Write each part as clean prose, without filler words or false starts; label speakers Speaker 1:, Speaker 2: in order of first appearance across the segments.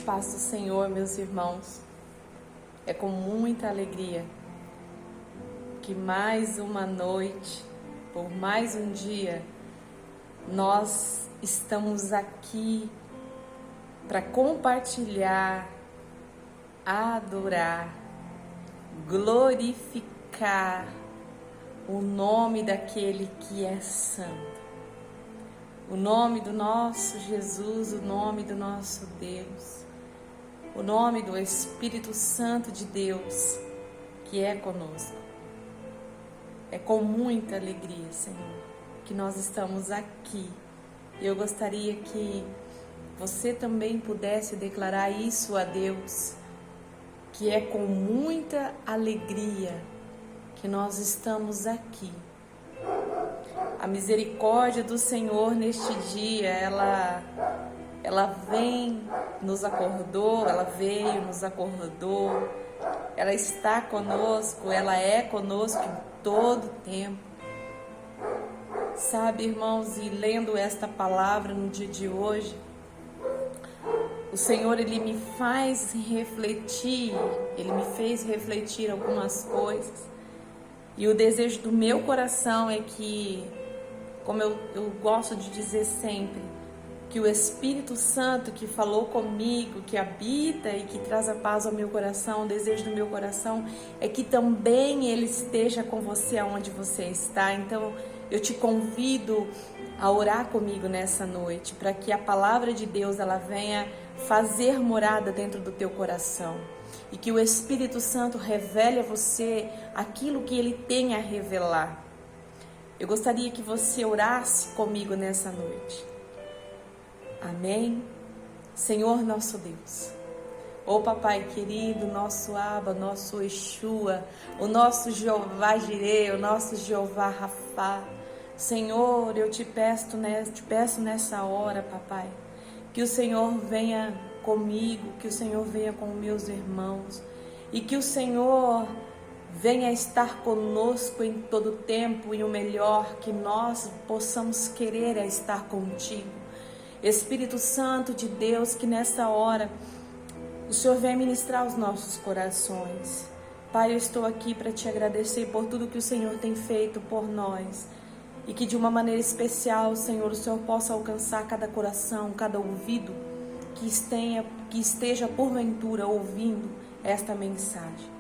Speaker 1: Paz do Senhor, meus irmãos. É com muita alegria que mais uma noite, por mais um dia, nós estamos aqui para compartilhar, adorar, glorificar o nome daquele que é santo. O nome do nosso Jesus, o nome do nosso Deus, o nome do Espírito Santo de Deus que é conosco. É com muita alegria, Senhor, que nós estamos aqui. E eu gostaria que você também pudesse declarar isso a Deus, que é com muita alegria que nós estamos aqui. A misericórdia do Senhor neste dia, ela vem, nos acordou, ela veio, nos acordou, ela está conosco, ela é conosco em todo tempo. Sabe, irmãos, e lendo esta palavra no dia de hoje, o Senhor, Ele me faz refletir, Ele me fez refletir algumas coisas. E o desejo do meu coração é que, como eu gosto de dizer sempre, que o Espírito Santo que falou comigo, que habita e que traz a paz ao meu coração, o desejo do meu coração é que também Ele esteja com você aonde você está. Então, eu te convido a orar comigo nessa noite, para que a palavra de Deus ela venha fazer morada dentro do teu coração. E que o Espírito Santo revele a você aquilo que Ele tem a revelar. Eu gostaria que você orasse comigo nessa noite. Amém? Senhor nosso Deus, ô Papai querido, nosso Abba, nosso Yeshua, o nosso Jeová Jireh, o nosso Jeová Rafá. Senhor, eu te peço nessa hora, Papai, que o Senhor venha comigo, que o Senhor venha com meus irmãos e que o Senhor venha estar conosco em todo tempo e o melhor que nós possamos querer é estar contigo. Espírito Santo de Deus, que nessa hora o Senhor venha ministrar os nossos corações. Pai, eu estou aqui para te agradecer por tudo que o Senhor tem feito por nós e que de uma maneira especial, Senhor, o Senhor possa alcançar cada coração, cada ouvido que esteja porventura ouvindo esta mensagem.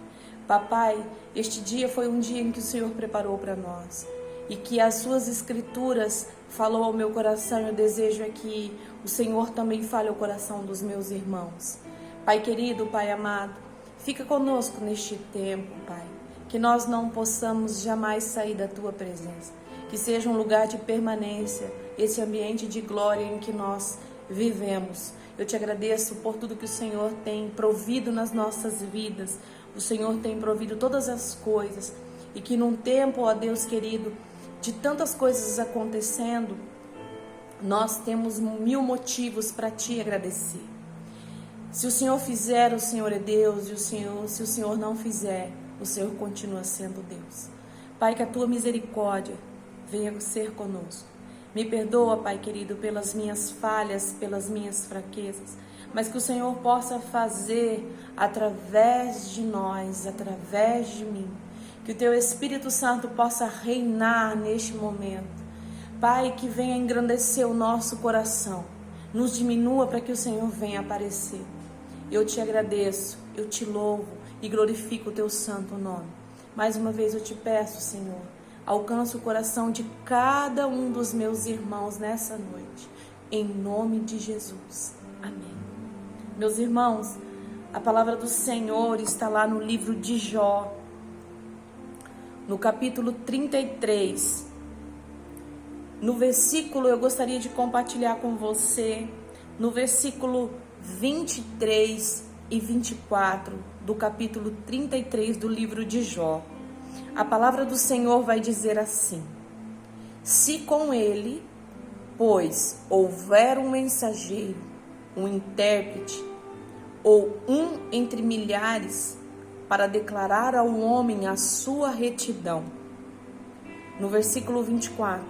Speaker 1: Papai, este dia foi um dia em que o Senhor preparou para nós e que as suas escrituras falou ao meu coração. Eu desejo é que o Senhor também fale ao coração dos meus irmãos. Pai querido, Pai amado, fica conosco neste tempo, Pai, que nós não possamos jamais sair da tua presença, que seja um lugar de permanência, esse ambiente de glória em que nós vivemos. Eu te agradeço por tudo que o Senhor tem provido nas nossas vidas. O Senhor tem provido todas as coisas e que num tempo, ó Deus querido, de tantas coisas acontecendo, nós temos 1000 motivos para te agradecer. Se o Senhor fizer, o Senhor é Deus, e se o Senhor não fizer, o Senhor continua sendo Deus. Pai, que a tua misericórdia venha ser conosco. Me perdoa, Pai querido, pelas minhas falhas, pelas minhas fraquezas, mas que o Senhor possa fazer através de nós, através de mim, que o teu Espírito Santo possa reinar neste momento. Pai, que venha engrandecer o nosso coração, nos diminua para que o Senhor venha aparecer. Eu te agradeço, eu te louvo e glorifico o teu santo nome. Mais uma vez eu te peço, Senhor, alcança o coração de cada um dos meus irmãos nessa noite, em nome de Jesus. Amém. Meus irmãos, a palavra do Senhor está lá no livro de Jó, no capítulo 33. No versículo, eu gostaria de compartilhar com você, no versículo 23 e 24 do capítulo 33 do livro de Jó. A palavra do Senhor vai dizer assim: se com ele, pois, houver um mensageiro, um intérprete, ou um entre milhares, para declarar ao homem a sua retidão. No versículo 24,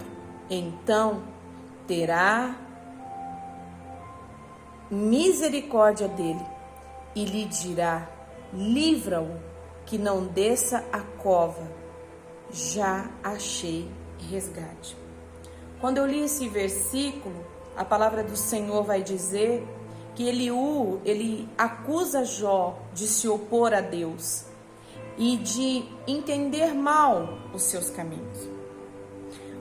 Speaker 1: então terá misericórdia dele e lhe dirá: livra-o, que não desça a cova, já achei resgate. Quando eu li esse versículo, a palavra do Senhor vai dizer que ele acusa Jó de se opor a Deus e de entender mal os seus caminhos.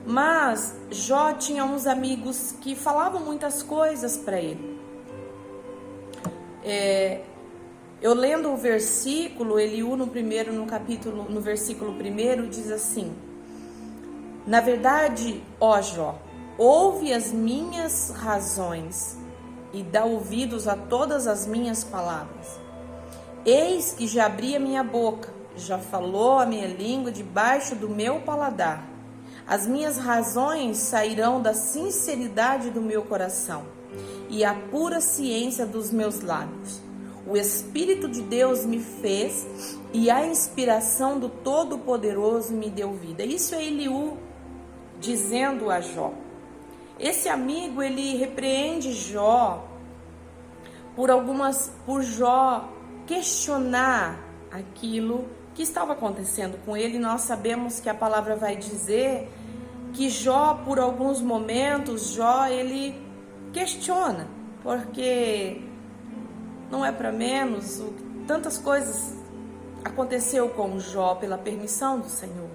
Speaker 1: Mas Jó tinha uns amigos que falavam muitas coisas para ele. Eu lendo o versículo, Eliú no versículo 1 diz assim: na verdade, ó Jó, ouve as minhas razões e dá ouvidos a todas as minhas palavras. Eis que já abri a minha boca, já falou a minha língua debaixo do meu paladar. As minhas razões sairão da sinceridade do meu coração e a pura ciência dos meus lábios. O Espírito de Deus me fez e a inspiração do Todo-Poderoso me deu vida. Isso é Eliú dizendo a Jó. Esse amigo, ele repreende Jó por Jó questionar aquilo que estava acontecendo com ele. Nós sabemos que a palavra vai dizer que Jó, por alguns momentos, Jó, ele questiona, porque não é para menos, tantas coisas aconteceu com Jó pela permissão do Senhor.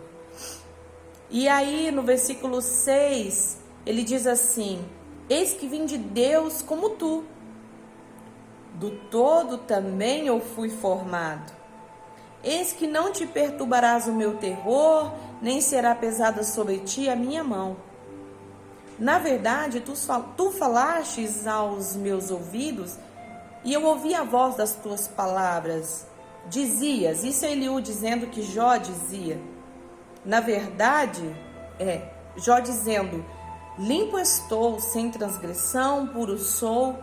Speaker 1: E aí no versículo 6, ele diz assim: eis que vim de Deus como tu, do todo também eu fui formado. Eis que não te perturbarás o meu terror, nem será pesada sobre ti a minha mão. Na verdade, tu falastes aos meus ouvidos, e eu ouvi a voz das tuas palavras. Dizias, isso é Eliú dizendo que Jó dizia. Na verdade, Jó dizendo: limpo estou, sem transgressão, puro sou,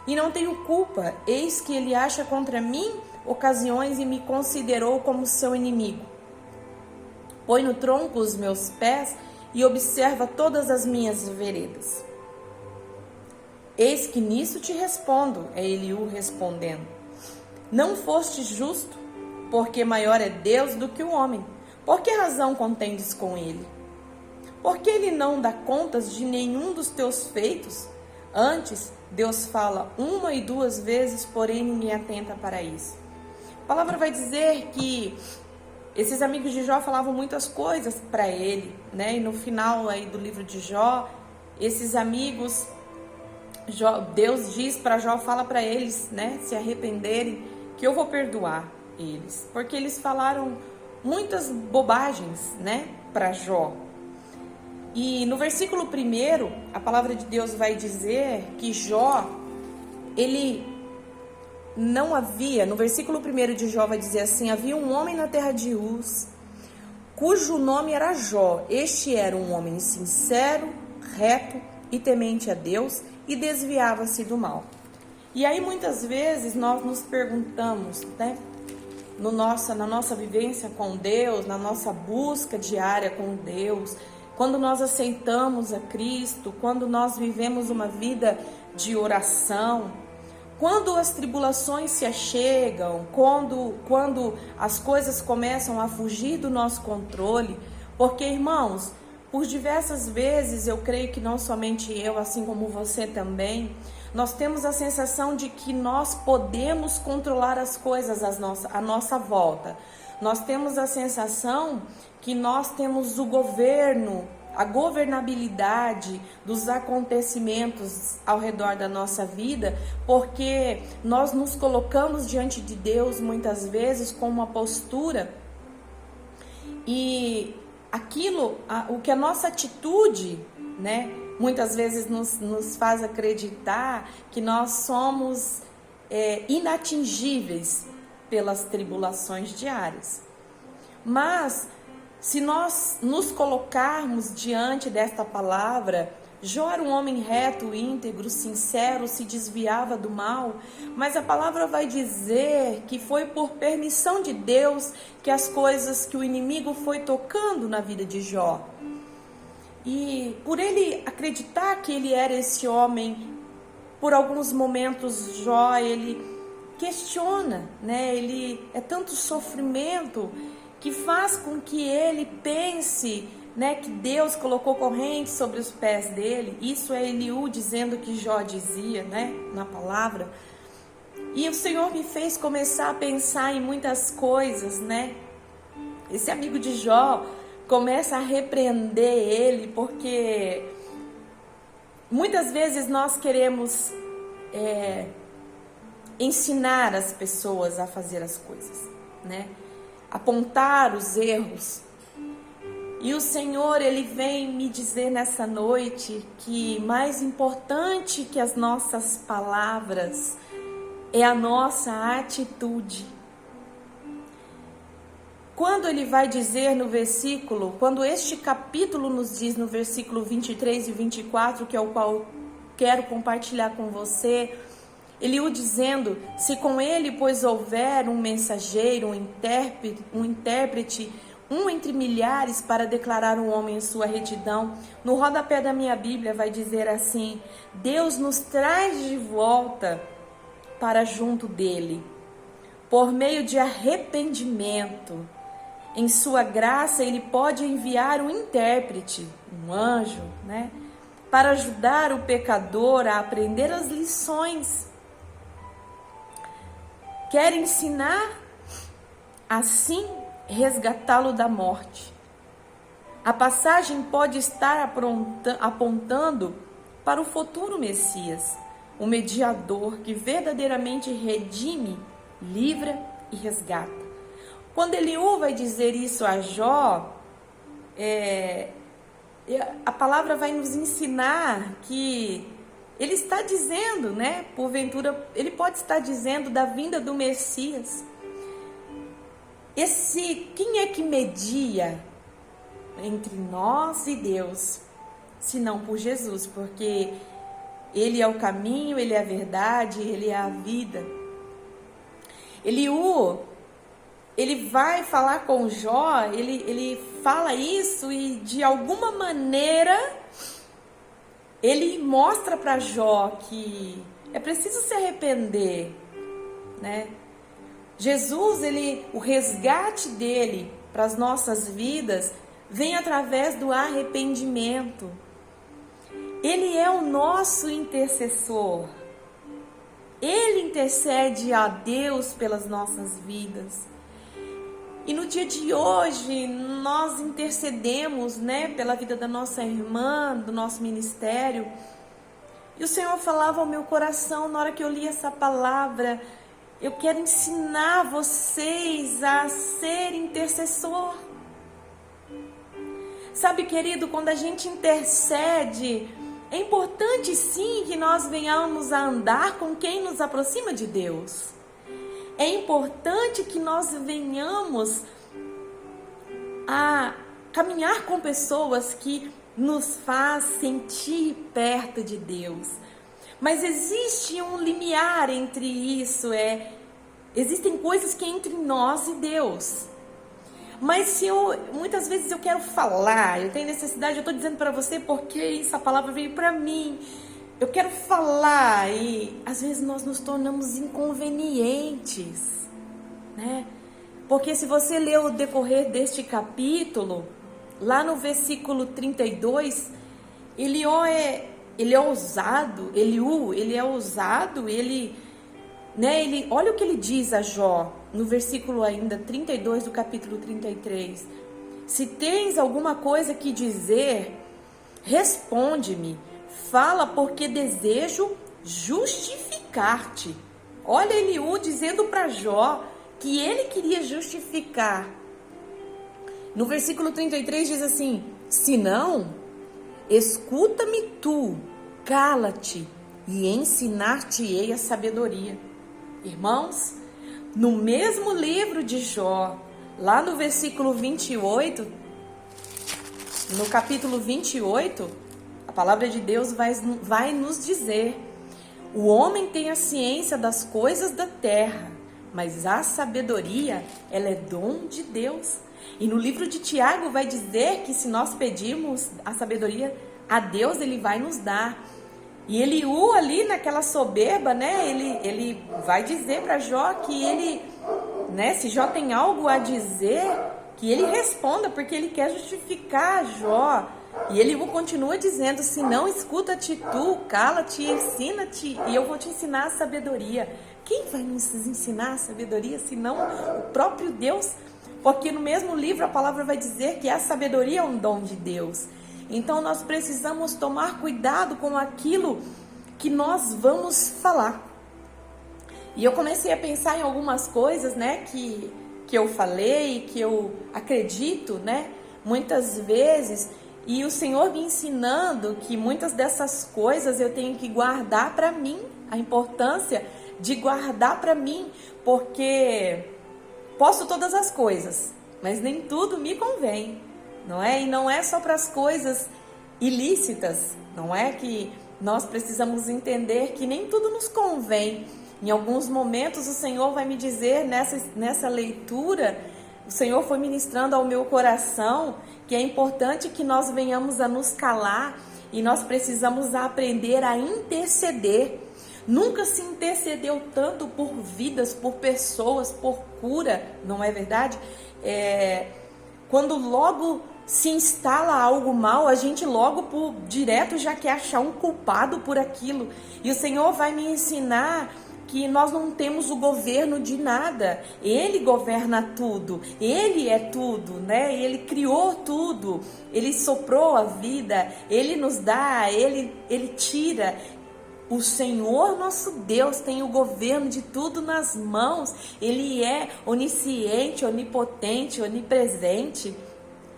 Speaker 1: e não tenho culpa. Eis que ele acha contra mim ocasiões e me considerou como seu inimigo. Põe no tronco os meus pés e observa todas as minhas veredas. Eis que nisso te respondo, é Eliú respondendo: não foste justo, porque maior é Deus do que o homem. Por que razão contendes com ele? Porque ele não dá contas de nenhum dos teus feitos? Antes, Deus fala 1 e 2 vezes, porém ninguém atenta para isso. A palavra vai dizer que esses amigos de Jó falavam muitas coisas para ele, né? E no final aí do livro de Jó, esses amigos, Deus diz para Jó, fala para eles, né, se arrependerem, que eu vou perdoar eles, porque eles falaram muitas bobagens, né, para Jó. E no versículo 1, a palavra de Deus vai dizer que Jó, ele não havia, no versículo 1 de Jó vai dizer assim: havia um homem na terra de Uz, cujo nome era Jó. Este era um homem sincero, reto e temente a Deus, e desviava-se do mal. E aí muitas vezes nós nos perguntamos, né, na nossa vivência com Deus, na nossa busca diária com Deus, quando nós aceitamos a Cristo, quando nós vivemos uma vida de oração, quando as tribulações se achegam, quando as coisas começam a fugir do nosso controle, porque, irmãos, por diversas vezes eu creio que não somente eu, assim como você também, nós temos a sensação de que nós podemos controlar as coisas à nossa volta. Nós temos a sensação que nós temos o governo, a governabilidade dos acontecimentos ao redor da nossa vida, porque nós nos colocamos diante de Deus muitas vezes com uma postura e o que a nossa atitude, né, muitas vezes nos faz acreditar que nós somos inatingíveis pelas tribulações diárias. Mas se nós nos colocarmos diante desta palavra, Jó era um homem reto, íntegro, sincero, se desviava do mal, mas a palavra vai dizer que foi por permissão de Deus que o inimigo foi tocando na vida de Jó. E por ele acreditar que ele era esse homem por alguns momentos Jó, ele questiona, né? Ele é tanto sofrimento que faz com que ele pense, né, que Deus colocou corrente sobre os pés dele. Isso é Eliú dizendo que Jó dizia, né, na palavra. E o Senhor me fez começar a pensar em muitas coisas, né? Esse amigo de Jó começa a repreender ele, porque muitas vezes nós queremos ensinar as pessoas a fazer as coisas, né? Apontar os erros. E o Senhor, Ele vem me dizer nessa noite que mais importante que as nossas palavras é a nossa atitude. Quando Ele vai dizer no versículo, quando este capítulo nos diz no versículo 23 e 24, que é o qual quero compartilhar com você, Eliú dizendo: se com ele, pois, houver um mensageiro, um intérprete, um entre milhares para declarar um homem em sua retidão, no rodapé da minha Bíblia vai dizer assim: Deus nos traz de volta para junto dele, por meio de arrependimento. Em sua graça, ele pode enviar um intérprete, um anjo, né, para ajudar o pecador a aprender as lições. Quer ensinar, assim, resgatá-lo da morte. A passagem pode estar apontando para o futuro Messias, o mediador que verdadeiramente redime, livra e resgata. Quando Eliú vai dizer isso a Jó, a palavra vai nos ensinar que ele está dizendo, né? Porventura, ele pode estar dizendo da vinda do Messias. Quem é que media entre nós e Deus, se não por Jesus? Porque Ele é o caminho, Ele é a verdade, Ele é a vida. Eliú, ele vai falar com Jó, ele fala isso e de alguma maneira ele mostra para Jó que é preciso se arrepender, né? Jesus, o resgate dele para as nossas vidas vem através do arrependimento. Ele é o nosso intercessor. Ele intercede a Deus pelas nossas vidas. E no dia de hoje, nós intercedemos, né, pela vida da nossa irmã, do nosso ministério. E o Senhor falava ao meu coração, na hora que eu li essa palavra: eu quero ensinar vocês a ser intercessor. Sabe, querido, quando a gente intercede, é importante sim que nós venhamos a andar com quem nos aproxima de Deus. É importante que nós venhamos a caminhar com pessoas que nos faz sentir perto de Deus. Mas existe um limiar entre isso, existem coisas que é entre nós e Deus. Mas muitas vezes eu quero falar, eu tenho necessidade, eu estou dizendo para você porque essa palavra veio para mim. Eu quero falar e às vezes nós nos tornamos inconvenientes, né? Porque se você ler o decorrer deste capítulo, lá no versículo 32, Eliú é ousado, olha o que ele diz a Jó, no versículo ainda 32 do capítulo 33. Se tens alguma coisa que dizer, responde-me. Fala, porque desejo justificar-te. Olha Eliú dizendo para Jó que ele queria justificar. No versículo 33 diz assim: se não, escuta-me tu, cala-te e ensinar-te-ei a sabedoria. Irmãos, no mesmo livro de Jó, lá no versículo 28, no capítulo 28, a palavra de Deus vai nos dizer: o homem tem a ciência das coisas da terra, mas a sabedoria, ela é dom de Deus. E no livro de Tiago vai dizer que se nós pedirmos a sabedoria a Deus, Ele vai nos dar. E Eliú ali naquela soberba, né, ele vai dizer para Jó que ele, né, se Jó tem algo a dizer, que ele responda, porque ele quer justificar Jó. E Eliú continua dizendo: se não, escuta-te tu, cala-te, ensina-te, e eu vou te ensinar a sabedoria. Quem vai nos ensinar a sabedoria, senão o próprio Deus? Porque no mesmo livro a palavra vai dizer que a sabedoria é um dom de Deus. Então nós precisamos tomar cuidado com aquilo que nós vamos falar. E eu comecei a pensar em algumas coisas, né, que eu falei, que eu acredito, né, muitas vezes, e o Senhor me ensinando que muitas dessas coisas eu tenho que guardar para mim, a importância de guardar para mim, porque posso todas as coisas, mas nem tudo me convém, não é? E não é só para as coisas ilícitas, não é? Que nós precisamos entender que nem tudo nos convém. Em alguns momentos o Senhor vai me dizer nessa leitura, o Senhor foi ministrando ao meu coração que é importante que nós venhamos a nos calar e nós precisamos aprender a interceder. Nunca se intercedeu tanto por vidas, por pessoas, por cura, não é verdade? Quando logo se instala algo mal, a gente logo por direto já quer achar um culpado por aquilo. E o Senhor vai me ensinar que nós não temos o governo de nada. Ele governa tudo, Ele é tudo, né? Ele criou tudo, Ele soprou a vida, Ele nos dá, Ele tira. O Senhor nosso Deus tem o governo de tudo nas mãos. Ele é onisciente, onipotente, onipresente.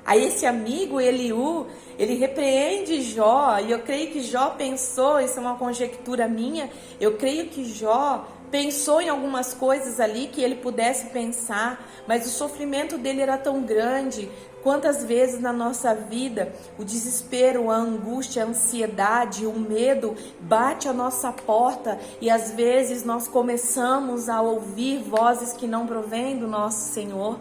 Speaker 1: Aí esse amigo Eliú, ele repreende Jó, e eu creio que Jó pensou, isso é uma conjectura minha, eu creio que Jó pensou em algumas coisas ali que ele pudesse pensar, mas o sofrimento dele era tão grande. Quantas vezes na nossa vida o desespero, a angústia, a ansiedade, o medo bate a nossa porta e às vezes nós começamos a ouvir vozes que não provêm do nosso Senhor.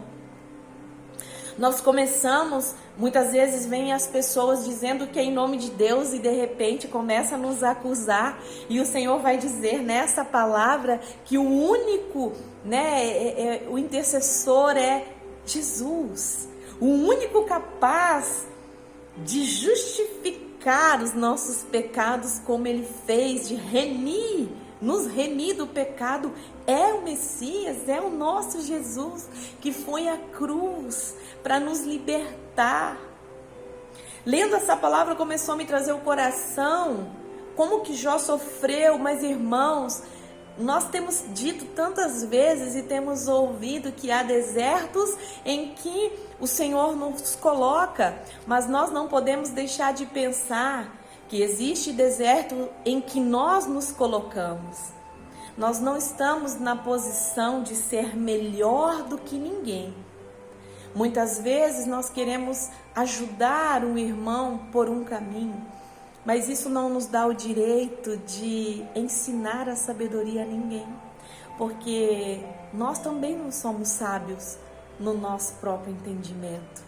Speaker 1: Nós começamos, muitas vezes vêm as pessoas dizendo que é em nome de Deus e de repente começa a nos acusar, e o Senhor vai dizer nessa palavra que o único, né, o intercessor é Jesus, o único capaz de justificar os nossos pecados como Ele fez, de nos remir do pecado, é o Messias, é o nosso Jesus, que foi à cruz para nos libertar. Lendo essa palavra começou a me trazer o coração, como que Jó sofreu, mas irmãos, nós temos dito tantas vezes e temos ouvido que há desertos em que o Senhor nos coloca, mas nós não podemos deixar de pensar que existe deserto em que nós nos colocamos. Nós não estamos na posição de ser melhor do que ninguém. Muitas vezes nós queremos ajudar um irmão por um caminho, mas isso não nos dá o direito de ensinar a sabedoria a ninguém, porque nós também não somos sábios no nosso próprio entendimento.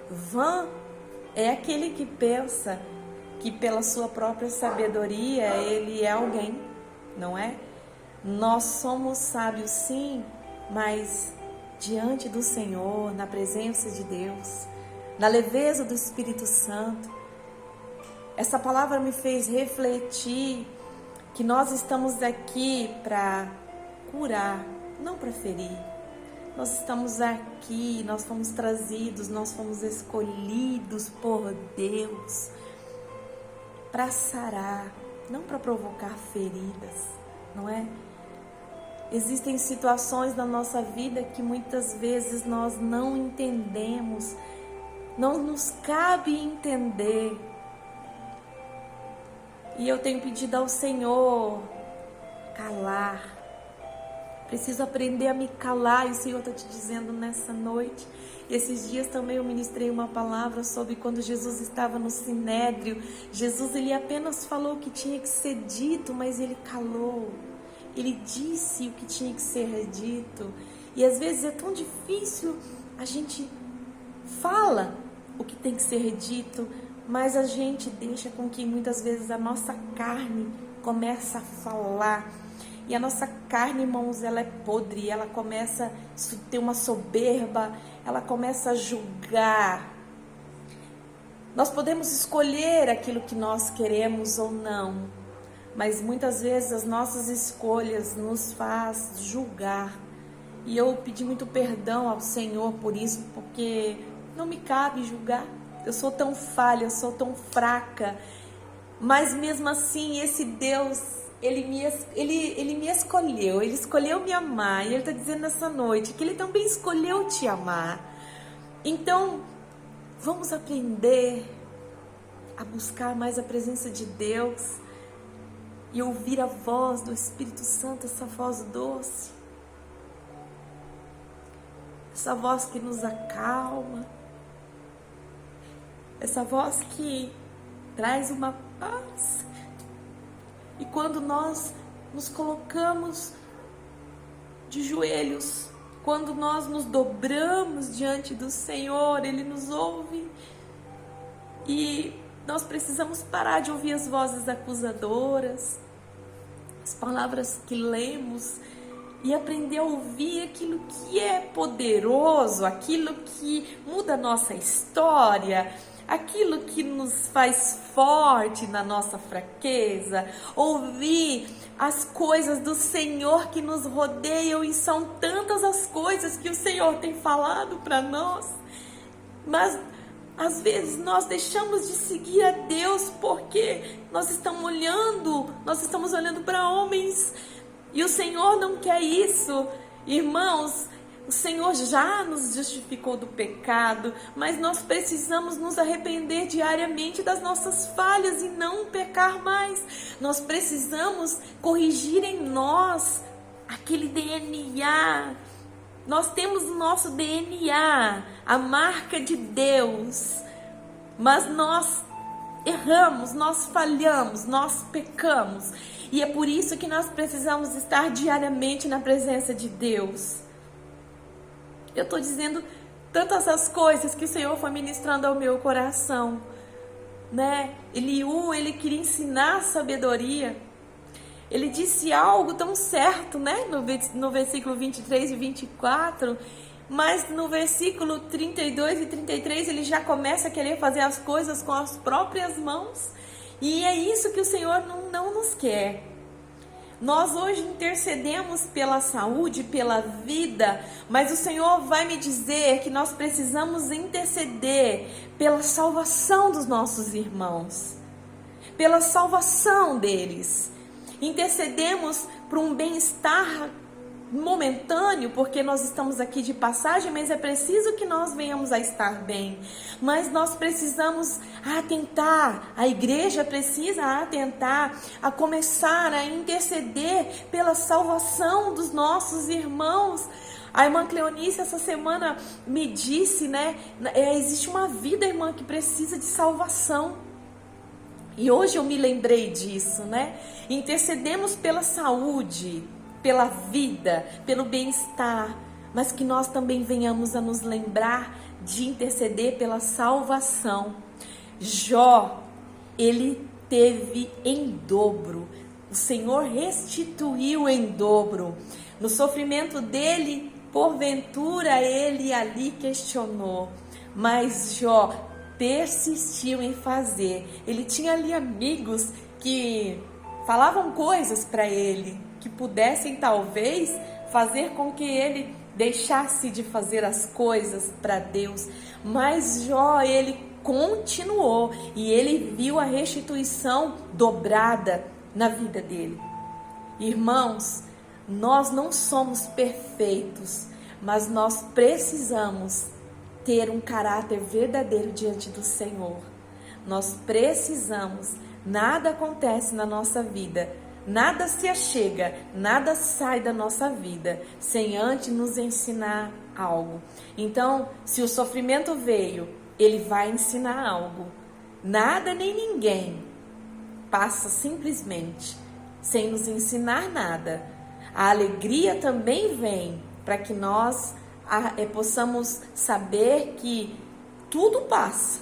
Speaker 1: Vã é aquele que pensa que pela sua própria sabedoria ele é alguém, não é? Nós somos sábios sim, mas diante do Senhor, na presença de Deus, na leveza do Espírito Santo. Essa palavra me fez refletir que nós estamos aqui para curar, não para ferir. Nós estamos aqui, nós fomos trazidos, nós fomos escolhidos por Deus para sarar, não para provocar feridas, não é? Existem situações na nossa vida que muitas vezes nós não entendemos, não nos cabe entender. E eu tenho pedido ao Senhor calar. Preciso aprender a me calar, e o Senhor está te dizendo nessa noite. Esses dias também eu ministrei uma palavra sobre quando Jesus estava no Sinédrio. Jesus, ele apenas falou o que tinha que ser dito, mas ele calou. Ele disse o que tinha que ser dito. E às vezes é tão difícil, a gente fala o que tem que ser dito, mas a gente deixa com que muitas vezes a nossa carne comece a falar. E a nossa carne, irmãos, ela é podre, ela começa a ter uma soberba, ela começa a julgar. Nós podemos escolher aquilo que nós queremos ou não, mas muitas vezes as nossas escolhas nos faz julgar. E eu pedi muito perdão ao Senhor por isso, porque não me cabe julgar. Eu sou tão falha, eu sou tão fraca, mas mesmo assim esse Deus, Ele me escolheu, Ele escolheu me amar, e Ele está dizendo nessa noite que Ele também escolheu te amar. Então, vamos aprender a buscar mais a presença de Deus e ouvir a voz do Espírito Santo, essa voz doce, essa voz que nos acalma, essa voz que traz uma paz. E quando nós nos colocamos de joelhos, quando nós nos dobramos diante do Senhor, Ele nos ouve. E nós precisamos parar de ouvir as vozes acusadoras, as palavras que lemos, e aprender a ouvir aquilo que é poderoso, aquilo que muda a nossa história, aquilo que nos faz forte na nossa fraqueza, ouvir as coisas do Senhor que nos rodeiam, e são tantas as coisas que o Senhor tem falado para nós, mas às vezes nós deixamos de seguir a Deus porque nós estamos olhando para homens, e o Senhor não quer isso. Irmãos, o Senhor já nos justificou do pecado, mas nós precisamos nos arrepender diariamente das nossas falhas e não pecar mais. Nós precisamos corrigir em nós aquele DNA. Nós temos o nosso DNA, a marca de Deus, mas nós erramos, nós falhamos, nós pecamos. E é por isso que nós precisamos estar diariamente na presença de Deus. Eu estou dizendo tantas as coisas que o Senhor foi ministrando ao meu coração, né? Eliú, ele queria ensinar sabedoria. Ele disse algo tão certo, né? No versículo 23 e 24, mas no versículo 32 e 33 ele já começa a querer fazer as coisas com as próprias mãos. E é isso que o Senhor não nos quer. Nós hoje intercedemos pela saúde, pela vida, mas o Senhor vai me dizer que nós precisamos interceder pela salvação dos nossos irmãos, pela salvação deles. Intercedemos por um bem-estar momentâneo, porque nós estamos aqui de passagem, mas é preciso que nós venhamos a estar bem. Mas nós precisamos atentar, a igreja precisa atentar, a começar a interceder pela salvação dos nossos irmãos. A irmã Cleonice essa semana me disse, né, existe uma vida, irmã, que precisa de salvação. E hoje eu me lembrei disso, né? Intercedemos pela saúde, pela vida, pelo bem-estar, mas que nós também venhamos a nos lembrar de interceder pela salvação. Jó, ele teve em dobro, o Senhor restituiu em dobro. No sofrimento dele, porventura ele ali questionou, mas Jó persistiu em fazer. Ele tinha ali amigos que falavam coisas para ele, que pudessem talvez fazer com que ele deixasse de fazer as coisas para Deus, mas Jó, ele continuou e ele viu a restituição dobrada na vida dele. Irmãos, nós não somos perfeitos, mas nós precisamos ter um caráter verdadeiro diante do Senhor. Nós precisamos, nada acontece na nossa vida, nada se achega, nada sai da nossa vida sem antes nos ensinar algo. Então, se o sofrimento veio, ele vai ensinar algo. Nada nem ninguém passa simplesmente sem nos ensinar nada. A alegria também vem para que nós possamos saber que tudo passa,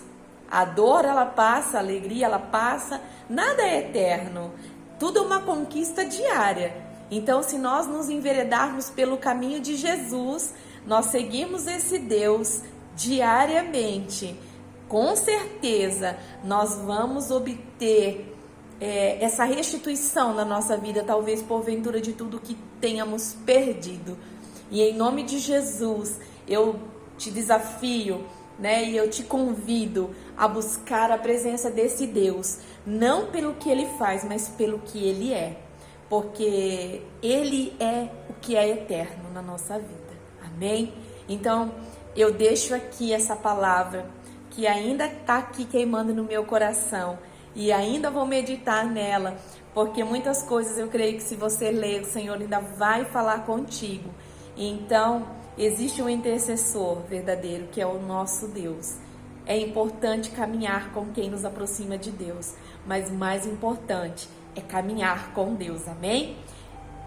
Speaker 1: A dor, ela passa, a alegria, ela passa, nada é eterno. Tudo é uma conquista diária. Então, se nós nos enveredarmos pelo caminho de Jesus, nós seguimos esse Deus diariamente, com certeza nós vamos obter essa restituição na nossa vida, talvez porventura de tudo que tenhamos perdido. E em nome de Jesus, eu te desafio, e eu te convido a buscar a presença desse Deus, não pelo que Ele faz, mas pelo que Ele é, porque Ele é o que é eterno na nossa vida, amém? Então, eu deixo aqui essa palavra, que ainda está aqui queimando no meu coração, e ainda vou meditar nela, porque muitas coisas eu creio que se você ler, o Senhor ainda vai falar contigo. Então, existe um intercessor verdadeiro, que é o nosso Deus. É importante caminhar com quem nos aproxima de Deus, mas mais importante é caminhar com Deus, amém?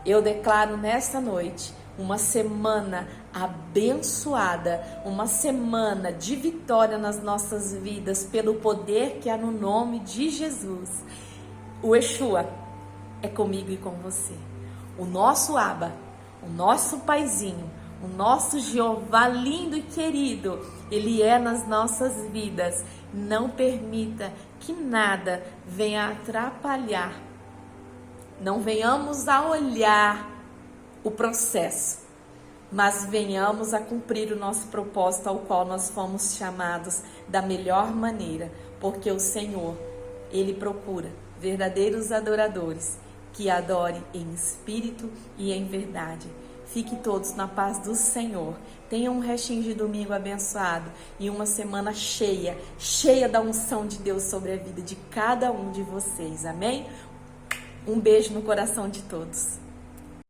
Speaker 1: Eu declaro nesta noite uma semana abençoada, uma semana de vitória nas nossas vidas, pelo poder que há no nome de Jesus. O Yeshua é comigo e com você. O nosso Abba, o nosso Paizinho, o nosso Jeová lindo e querido, Ele é nas nossas vidas. Não permita que nada venha atrapalhar. Não venhamos a olhar o processo, mas venhamos a cumprir o nosso propósito ao qual nós fomos chamados da melhor maneira, porque o Senhor, Ele procura verdadeiros adoradores que adorem em espírito e em verdade. Fique todos na paz do Senhor. Tenham um restinho de domingo abençoado e uma semana cheia da unção de Deus sobre a vida de cada um de vocês. Amém? Um beijo no coração de todos.